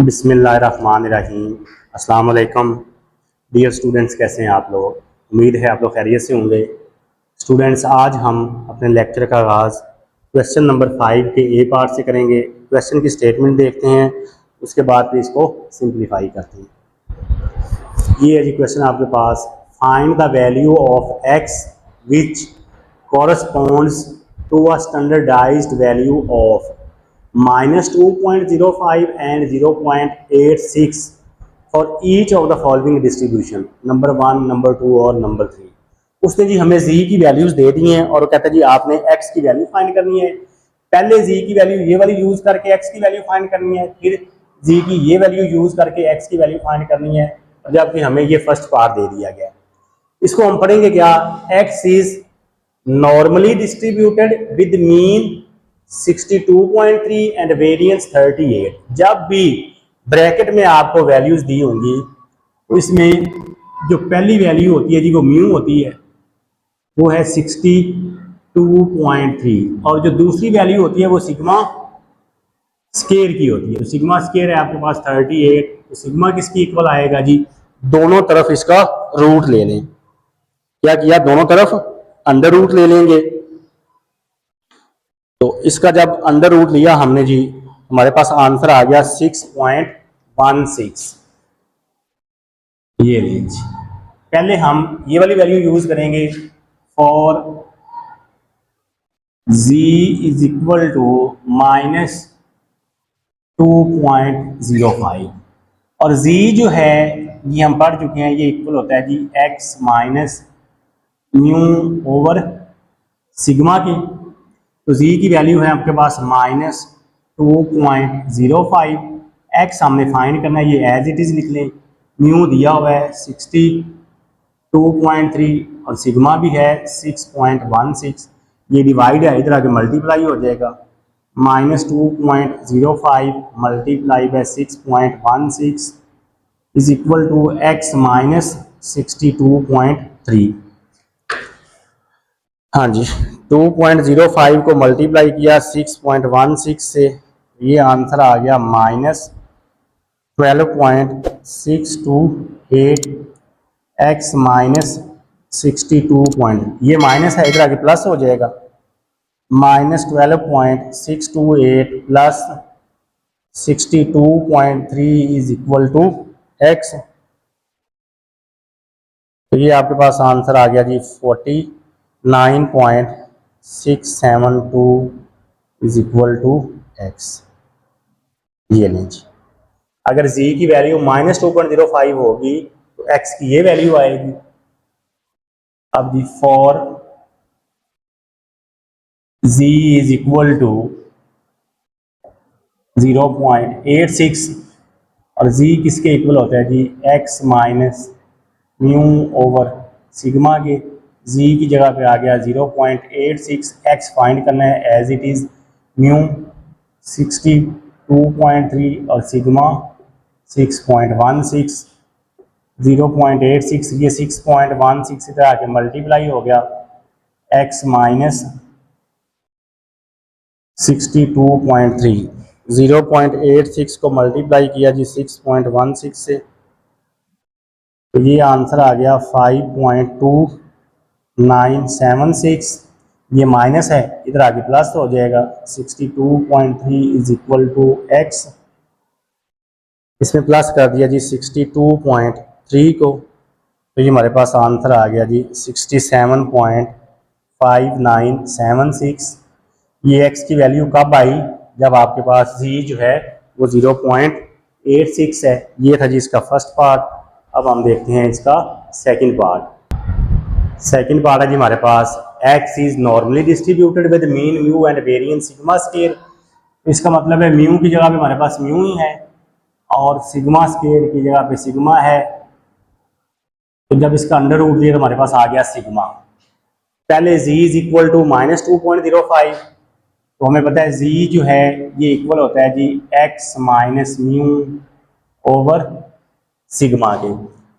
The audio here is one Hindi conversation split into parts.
बिस्मिल्लाहिर्रहमानिर्रहीम। अस्सलाम वालेकुम डियर स्टूडेंट्स, कैसे हैं आप लोग। उम्मीद है आप लोग खैरियत से होंगे। स्टूडेंट्स, आज हम अपने लेक्चर का आगाज़ क्वेश्चन नंबर 5 के ए पार्ट से करेंगे। क्वेश्चन की स्टेटमेंट देखते हैं, उसके बाद फिर इसको सिंप्लीफाई करते हैं। ये है जी क्वेश्चन आपके पास। Find the value of x which corresponds to a standardized value of -2.05 and 0.86 for each of the following distribution, number 1, number 2 और नंबर 3। उसने जी हमें z की वैल्यूज दे दी हैं और कहता है जी आपने x की वैल्यू फाइंड करनी है। पहले z की वैल्यू ये वाली यूज करके x की वैल्यू फाइंड करनी है, फिर z की ये वैल्यू यूज करके x की वैल्यू फाइंड करनी है। जबकि हमें ये फर्स्ट पार्ट दे दिया गया। इसको हम पढ़ेंगे क्या। x is normally distributed with mean 62.3 and variance 38। जब भी ब्रैकेट में आपको वैल्यूज दी होंगी तो इसमें जो पहली वैल्यू होती है जी वो म्यू होती है, वो है 62.3, और जो दूसरी वैल्यू होती है वो सिग्मा स्केयर की होती है। तो सिग्मा स्केयर है आपके पास 38, तो सिग्मा किसकी इक्वल आएगा जी, दोनों तरफ इसका रूट ले लें। क्या किया, दोनों तरफ अंडर रूट ले लेंगे। तो इसका जब अंडर रूट लिया हमने जी, हमारे पास आंसर आ गया 6.16। ये लीजिए, पहले हम ये वाली वैल्यू यूज करेंगे for z is equal to -2.05, और z जो है ये हम पढ़ चुके हैं, ये इक्वल होता है जी x minus mu over sigma की। तो z की वैल्यू है आपके पास -2.05, x हमने फाइंड करना है, ये एज इट इज लिख लें। म्यू दिया हुआ है 62.3 और सिग्मा भी है 6.16। ये डिवाइड है, इधर आके मल्टीप्लाई हो जाएगा। -2.05 multiply by 6.16 is equal to x minus 62.3। हाँ जी, 2.05 को मल्टीप्लाई किया 6.16 से, ये आंसर आ गया -12.628 x माइनस 62 ये माइनस है, इधर आगे प्लस हो जाएगा। -12.628 plus 62.3 is equal to x। तो ये आपके पास आंसर आ गया जी 49.672 इज इक्वल टू x। ये लें जी, अगर z की वैल्यू -2.05 होगी तो x की ये वैल्यू आएगी। अब जी for z is equal to 0.86, और z किसके इक्वल होता है जी, x minus mu over sigma के। z की जगह पे आ गया 0.86, x फाइंड करना है एज इट इज म्यू 62.3 और सिग्मा 6.16। 0.86 ये 6.16 इधर आके मल्टीप्लाई हो गया, x माइनस 62.3। 0.86 को मल्टीप्लाई किया जी 6.16 से, तो ये आंसर आ गया 5.2976। ये माइनस है, इधर आगे प्लस हो जाएगा। 62.3 इज इक्वल टू x, इसमें प्लस कर दिया जी 62.3 को, तो ये हमारे पास आंसर आ गया जी 67.5976। ये x की वैल्यू कब आई, जब आपके पास z जो है वो 0.86 है। ये था जी इसका फर्स्ट पार्ट। अब हम देखते हैं इसका सेकंड पार्ट। सेकंड पार्ट है जी हमारे पास x is normally distributed with mean mu and variance sigma square. इसका मतलब है म्यू की जगह पे हमारे पास म्यू ही है और सिग्मा स्केयर की जगह पे सिग्मा है। तो जब इसका अंडर रूट दिया तो हमारे पास आ गया सिग्मा। पहले z इज इक्वल टू -2.05, तो हमें पता है z जो है ये इक्वल होता है जी x minus mu over sigma के,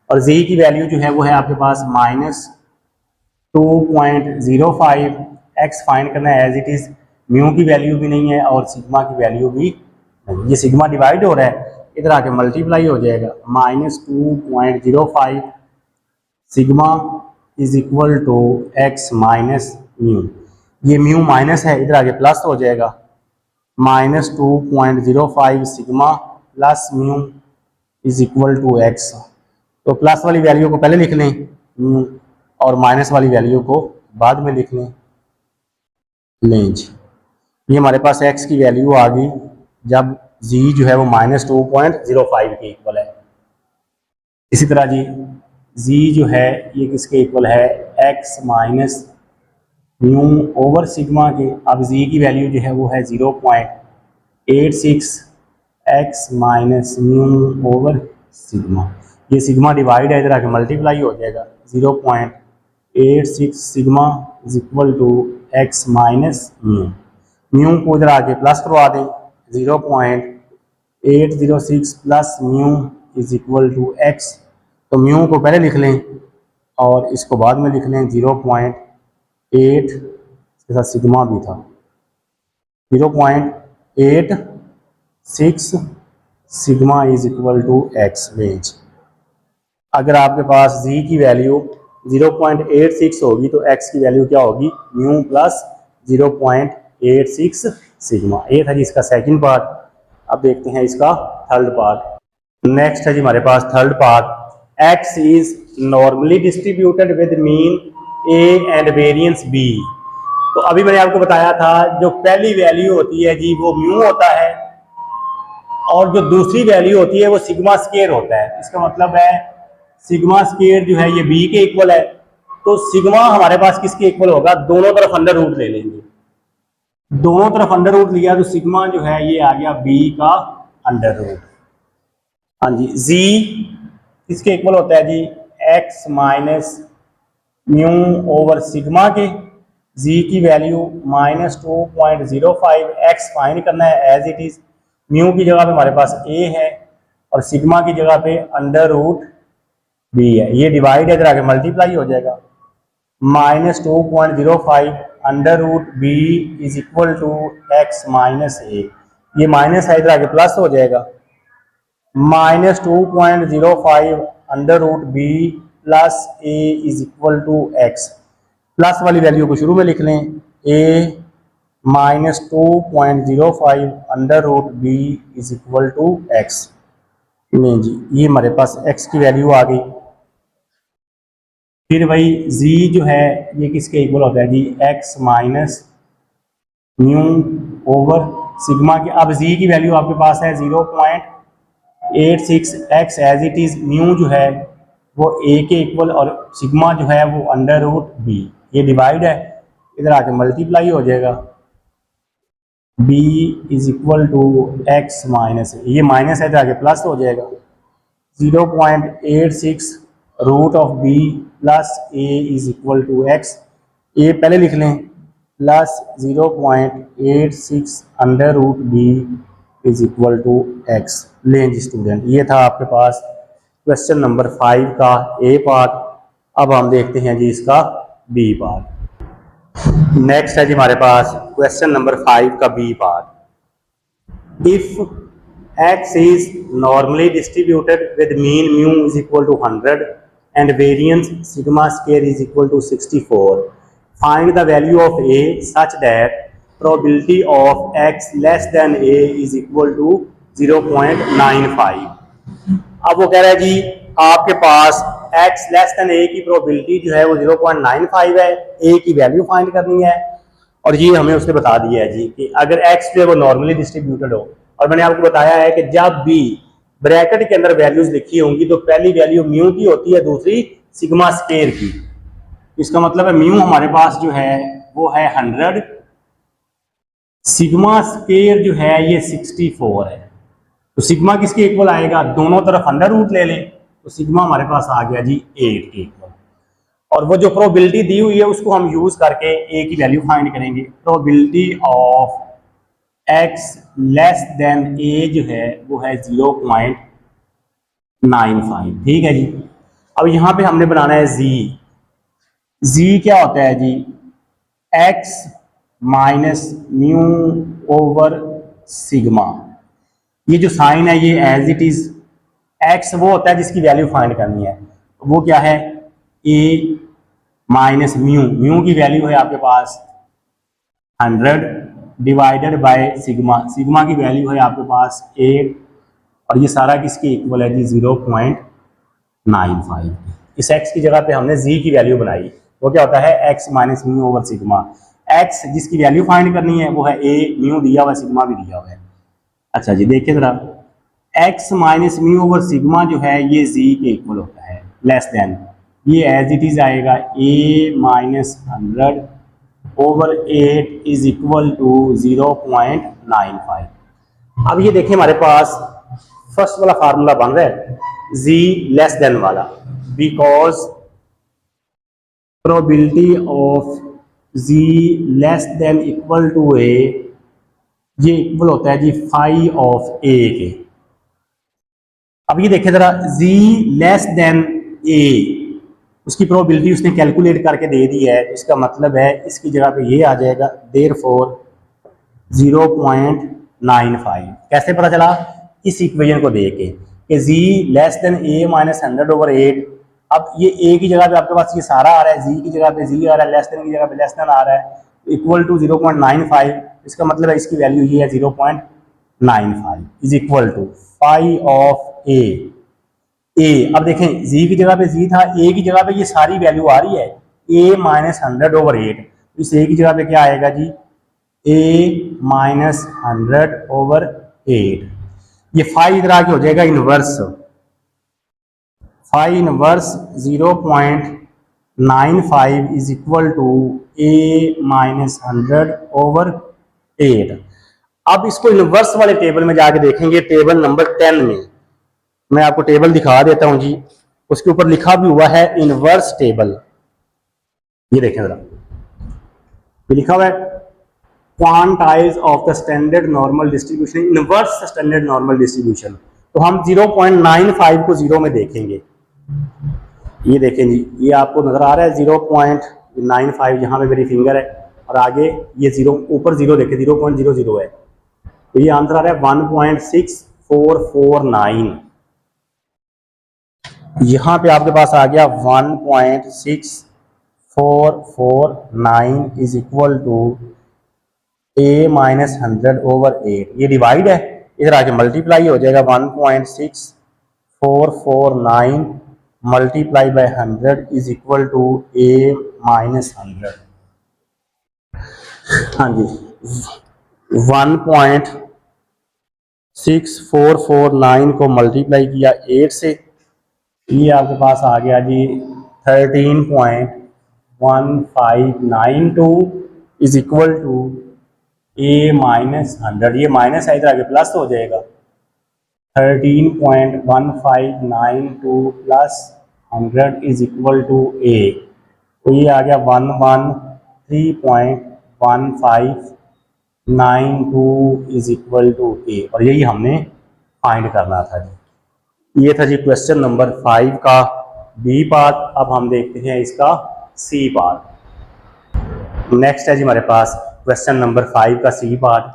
और z की वैल्यू जो है वो है आपके पास -2.05। x फाइंड करना है एज इट इज, म्यू की वैल्यू भी नहीं है और सिग्मा की वैल्यू भी नहीं। ये सिग्मा डिवाइड हो रहा है, इधर आके मल्टीप्लाई हो जाएगा, -2.05 sigma is equal to x minus mu. ये म्यू माइनस है, इधर आगे प्लस हो जाएगा, -2.05 sigma plus mu is equal to x. तो प्लस वाली वैल्यू को पहले लिख लें म्यू, और माइनस वाली वैल्यू को बाद में लिख लें। जी, ये हमारे पास x की वैल्यू आ गई जब z जो है वो -2.05 के इक्वल है। इसी तरह जी z जो है ये किसके इक्वल है, x minus mu over sigma के। अब z की वैल्यू जो है वो है 0.86 x minus mu over sigma. ये सिग्मा डिवाइड है, इधर आके मल्टीप्लाई हो जाएगा, 0.86 sigma is equal to x minus mu. Mu को इधर आके प्लस करवा दें, 0.806 plus mu is equal to x. तो म्यू को पहले लिख लें और इसको बाद में लिख लें, 0.8 इसके साथ सिग्मा भी था, 0.86 sigma is equal to x range. अगर आपके पास z की वैल्यू 0.86 होगी तो x की वैल्यू क्या होगी, म्यू प्लस 0.86 सिग्मा। ये था जी इसका सेकंड पार्ट। अब देखते हैं इसका थर्ड पार्ट। नेक्स्ट है जी हमारे पास third part, x is normally distributed with mean a and variance b। तो अभी मैंने आपको बताया था जो पहली वैल्यू होती है जी वो म्यू होता है, और जो दूसरी वैल्यू होती है वो सिग्मा स्क्वायर होता है। इसका मतलब है सिग्मा स्क्वायर जो है ये b के इक्वल है। तो सिग्मा हमारे पास किसके इक्वल होगा, दोनों तरफ अंडर रूट ले लेंगे, दोनों तरफ अंडर रूट लिया तो सिग्मा जो है ये आ गया b का अंडर रूट। हाँ जी, z किसके इक्वल होता है जी, x minus mu over sigma के। z की वैल्यू -2.05 x फाइंड करना है एज इट इज। म्यू की जगह पे हमारे पास a है और सिग्मा की जगह पे अंडर रूट b है। ये डिवाइड है, इधर आगे मल्टीप्लाई हो जाएगा, -2.05 under root b is equal to x minus a। ये माइनस है, इधर आगे प्लस हो जाएगा, -2.05 under root b plus a is equal to x। Plus वाली वैल्यू को शुरू में लिख लें, a -2.05 under root b is equal to x। नहीं जी, ये हमारे पास x की वैल्यू आ गई। फिर वही z जो है ये किसके इक्वल होता है जी, x minus mu over sigma के। अब z की वैल्यू आपके पास है 0.86 x as it is. Mu जो है वो a के इक्वल और सिग्मा जो है वो अंडर रूट b। ये डिवाइड है, इधर आके मल्टीप्लाई हो जाएगा, b is equal to x minus, ये माइनस है इधर आके प्लस हो जाएगा, 0.86 root of b plus a is equal to x। a पहले लिख लें, plus 0.86 under root b is equal to x। लें जी स्टूडेंट, ये था आपके पास क्वेश्चन नंबर 5 का a पार्ट। अब हम देखते हैं जी इसका b पार्ट। नेक्स्ट है जी हमारे पास क्वेश्चन नंबर 5 का b part. If x is normally distributed with mean mu is equal to 100 and variance sigma square is equal to 64, find the value of a such that probability of x less than a is equal to 0.95। अब वो कह रहा है जी आपके पास x लेस देन a की प्रोबेबिलिटी जो है वो 0.95 है, a की वैल्यू फाइंड करनी है। और ये हमें उसने बता दिया है जी कि अगर x जो है वो नॉर्मली डिस्ट्रीब्यूटेड हो, और मैंने आपको बताया है कि जब भी ब्रैकेट के अंदर वैल्यूज लिखी होंगी तो पहली वैल्यू म्यू की होती है, दूसरी सिग्मा स्क्वायर की। इसका मतलब है म्यू हमारे पास जो है वो है 100, सिग्मा स्क्वायर जो है ये 64 है। तो सिग्मा किसके इक्वल आएगा, दोनों तरफ अंडर रूट ले लें तो सिग्मा हमारे पास आ गया जी 8 के इक्वल। और वो जो प्रोबेबिलिटी दी हुई है उसको हम यूज करके a की वैल्यू फाइंड करेंगे। Probability of x less than a जो है वो है 0.95। ठीक है जी। अब यहां पे हमने बनाना है z क्या होता है जी, x minus mu over sigma. ये जो साइन है ये एज इट इज, एक्स वो होता है जिसकी वैल्यू फाइंड करनी है, वो क्या है, ए माइनस म्यू, म्यू की वैल्यू है आपके पास 100 डिवाइडेड बाय सिग्मा, सिग्मा की वैल्यू है आपके पास 8, और ये सारा किसके इक्वल है जी 0.95। इस x की जगह पे हमने z की वैल्यू बनाई, वो क्या होता है x minus mu over sigma. x जिसकी वैल्यू फाइंड करनी है वो है a, म्यू दिया हुआ, सिग्मा भी दिया हुआ है। अच्छा जी देखिए जरा, x minus mu over sigma जो है ये z के इक्वल होता है, लेस देन, ये एज इट इज आएगा a minus 100 over 8 is equal to 0.95। अब ये देखिए हमारे पास फर्स्ट वाला फार्मूला बन रहा है z लेस देन वाला, because probability of z less than equal to a, ये इक्वल होता है जी फाई ऑफ a के। अब ये देखिए जरा, z लेस देन a, उसकी प्रोबेबिलिटी उसने कैलकुलेट करके दे दी है, तो इसका मतलब है इसकी जगह पे ये आ जाएगा देयरफॉर 0.95। कैसे पता चला, इस इक्वेशन को देख के कि z less then a minus 100 over 8, अब ये a की जगह पे आपके पास ये सारा आ रहा है, z की जगह पे z आ रहा है, लेस देन की जगह पे लेस देन आ रहा है, इक्वल टू 0.95, इसका मतलब है इसकी वैल्यू ये है 0.95 is equal to phi of a। अब देखें z की जगह पे z था, a की जगह पे ये सारी वैल्यू आ रही है a माइनस 100 ओवर 8, इस a की जगह पे क्या आएगा जी a माइनस 100 ओवर 8, ये फाई इधर आके हो जाएगा inverse, phi inverse 0.95 is equal to a minus 100 over 8। अब इसको इनवर्स वाले टेबल में जाके देखेंगे, टेबल नंबर 10 में, मैं आपको टेबल दिखा देता हूं जी, उसके ऊपर लिखा भी हुआ है इनवर्स टेबल, ये देखें जरा, ये लिखा हुआ है quantize of the standard normal distribution, inverse standard normal distribution. तो हम 0.95 को जीरो में देखेंगे, ये देखें जी, ये आपको नजर आ रहा है 0.95, यहाँ पे मेरी फिंगर है, और आगे ये जीरो, ऊपर जीरो देखें 0.00 है, तो ये आंसर आ रहा है 1.6449, यहाँ पे आपके पास आ गया 1.6449 is equal to a minus 100 over 8, ये डिवाइड है, इधर आके मल्टीप्लाई हो जाएगा 1.6449 multiply by 100 is equal to a minus 100। हाँ जी 1.6449 को मल्टीप्लाई किया 8 से, ये आपके पास आ गया जी 13.1592 is equal to a minus 100, ये माइनस है इधर आगे प्लस हो जाएगा, 13.1592 plus 100 is equal to a, तो ये आ गया 113.1592 इज इक्वल टू a, और यही हमने फाइंड करना था जी। ये था जी क्वेश्चन नंबर 5 का बी पार्ट। अब हम देखते हैं इसका सी पार्ट। नेक्स्ट है जी हमारे पास क्वेश्चन नंबर 5 का C part.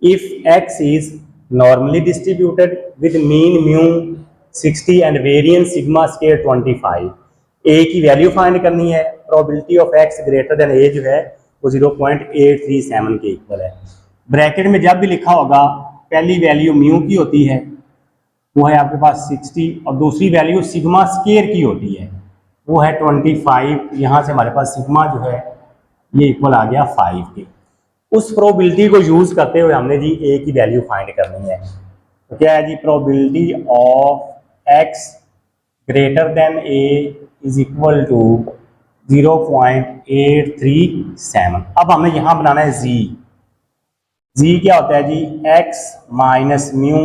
If x is normally distributed with mean mu 60 and variance sigma square 25, a की वैल्यू फाइंड करनी है, probability of x greater than a जो है वो 0.837 के इक्वल है। ब्रैकेट में जब भी लिखा होगा पहली वैल्यू म्यू की होती है, वो है आपके पास 60, और दूसरी वैल्यू सिग्मा स्केयर की होती है, वो है 25। यहाँ से हमारे पास सिग्मा जो है ये इक्वल आ गया 5 के। उस प्रोबेबिलिटी को यूज करते हुए हमने जी ए की वैल्यू फाइंड करनी है। तो क्या है जी, probability of x greater than a is equal to 0.837। अब हमें यहाँ बनाना है जी। जी क्या होता है जी, x minus mu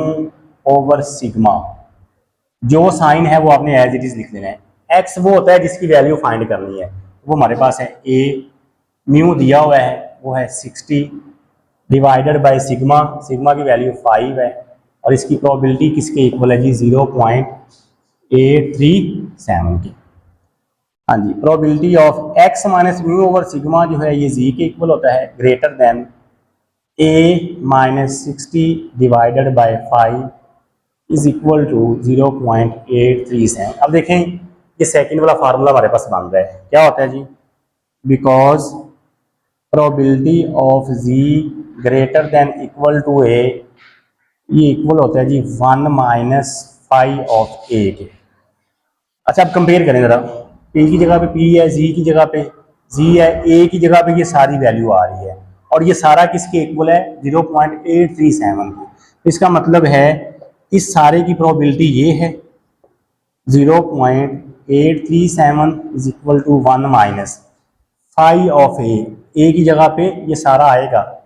over sigma, जो साइन है वो आपने एज इट इज लिख देना है। एक्स वो होता है जिसकी वैल्यू फाइंड करनी है, वो हमारे पास है ए, म्यू दिया हुआ है वो है 60 डिवाइडेड बाय सिग्मा, सिग्मा की वैल्यू 5 है, और इसकी प्रोबेबिलिटी किसके इक्वल है जी 0.837 की। हाँ जी, probability of x minus mu over sigma जो है ये जी के इक्वल होता है, greater than a minus 60 divided by 5 is equal to 0.837। अब देखें ये सेकंड वाला फार्मूला हमारे पास बन रहा है, क्या होता है जी, because probability of z greater than equal to a, ये इक्वल होता है जी 1 माइनस 5 ऑफ a के। अच्छा अब कंपेयर करें जरा, p की जगह पे p है, z की जगह पे z है, a की जगह पे ये सारी वैल्यू आ रही है और ये सारा किसके इक्वल है, 0.837 की। इसका मतलब है इस सारे की प्रोबेबिलिटी ये है 0.837 is equal to 1 minus 5 of a की जगह पे ये सारा आएगा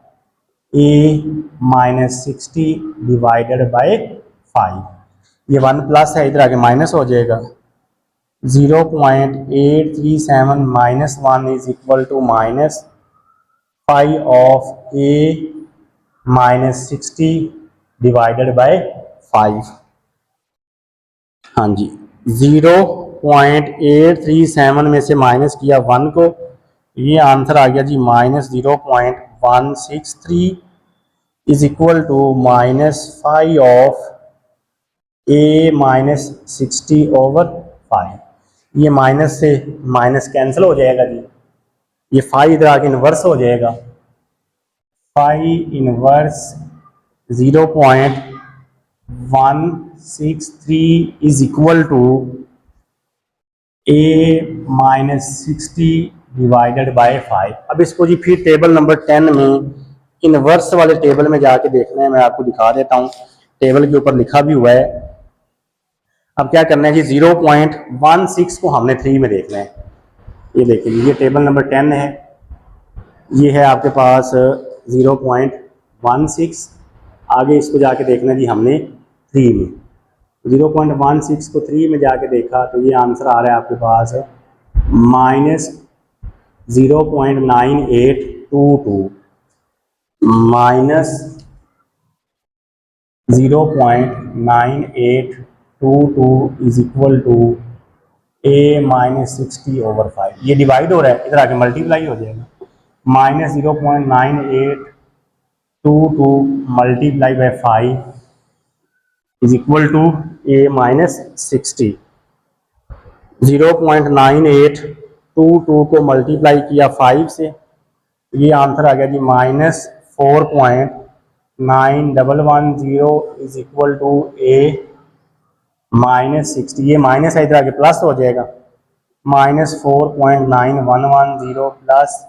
a माइनस 60 डिवाइडेड बाय 5, ये 1 प्लस है इधर आके माइनस हो जाएगा, 0.837 minus 1 is equal to minus 5 of a minus 60 divided by 5। हाँ जी, 0.837 में से माइनस किया 1 को, ये आंसर आ गया जी minus 0.163 is equal to minus 5 of a minus 60 over 5। ये माइनस से माइनस कैंसिल हो जाएगा जी, ये 5 इधर आके इनवर्स हो जाएगा, 5 inverse 0.163 is equal to a minus 60 divided by 5। अब इसको जी फिर टेबल नंबर 10 में इनवर्स वाले टेबल में जाके देखना है, मैं आपको दिखा देता हूँ, टेबल के ऊपर लिखा भी हुआ है। अब क्या करना है जी, 0.16 को हमने 3 में देखना है। ये देखिए ये टेबल नंबर 10 है, ये है आपके पास 0.16, आगे इसको जाके देखना है जी हमने 3 में। 0.16 को 3 में जाके देखा तो ये आंसर आ रहा है आपके पास minus 0.9822 minus 0.9822 is equal to a minus 60 over 5। ये डिवाइड हो रहा है, इधर आके मल्टीप्लाई हो जाएगा, minus 0.9822 multiply by 5 is equal to a minus 60। 0.9822 को मल्टीप्लाई किया 5 से, ये आंसर आ गया जी minus 4.9110 is equal to a minus 60। ये माइनस है इधर आके प्लस हो जाएगा, minus 4.9110 plus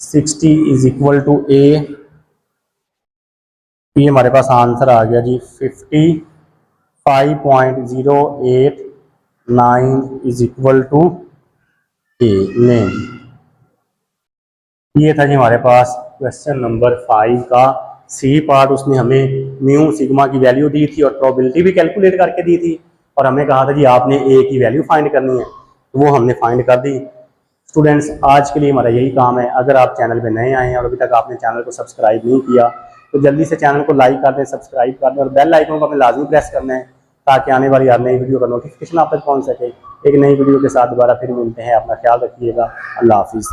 60 is equal to a। ये हमारे पास आंसर आ गया जी 55.089 is equal to a name. ये था जी हमारे पास क्वेश्चन नंबर 5 का सी पार्ट। उसने हमें म्यू सिग्मा की वैल्यू दी थी और प्रोबेबिलिटी भी कैलकुलेट करके दी थी और हमें कहा था जी आपने ए की वैल्यू फाइंड करनी है, तो वो हमने फाइंड कर दी। स्टूडेंट्स आज के लिए हमारा यही काम है। अगर आप चैनल पे नए आए हैं और अभी तक आपने चैनल को सब्सक्राइब नहीं किया तो जल्दी से चैनल को लाइक कर दें, सब्सक्राइब कर दें और बेल आइकन को हमें लाजमी प्रेस करना है ताकि आने वाली हर नई वीडियो का नोटिफिकेशन आप तक पहुँच सके। एक नई वीडियो के साथ दोबारा फिर मिलते हैं, अपना ख्याल रखिएगा, अल्लाह हाफिज़।